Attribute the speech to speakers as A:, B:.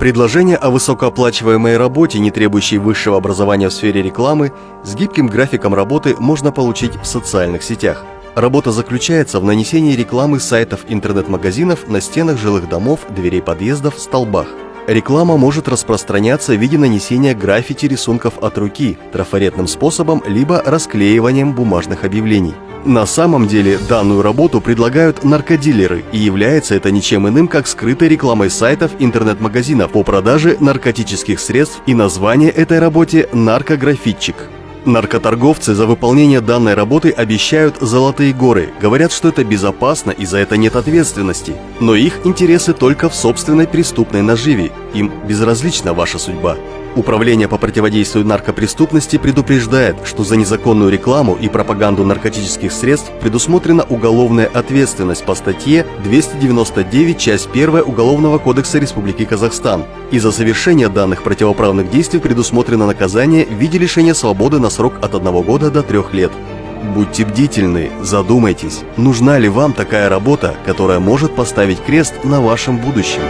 A: Предложение о высокооплачиваемой работе, не требующей высшего образования в сфере рекламы, с гибким графиком работы можно получить в социальных сетях. Работа заключается в нанесении рекламы сайтов интернет-магазинов на стенах жилых домов, дверей подъездов, столбах. Реклама может распространяться в виде нанесения граффити рисунков от руки, трафаретным способом, либо расклеиванием бумажных объявлений. На самом деле данную работу предлагают наркодилеры, и является это ничем иным, как скрытой рекламой сайтов интернет-магазинов по продаже наркотических средств, и название этой работе «наркографитчик». Наркоторговцы за выполнение данной работы обещают золотые горы, говорят, что это безопасно и за это нет ответственности. Но их интересы только в собственной преступной наживе, им безразлична ваша судьба. Управление по противодействию наркопреступности предупреждает, что за незаконную рекламу и пропаганду наркотических средств предусмотрена уголовная ответственность по статье 299, часть 1 Уголовного кодекса Республики Казахстан. И за совершение данных противоправных действий предусмотрено наказание в виде лишения свободы на срок от 1 года до 3 лет. Будьте бдительны, задумайтесь, нужна ли вам такая работа, которая может поставить крест на вашем будущем.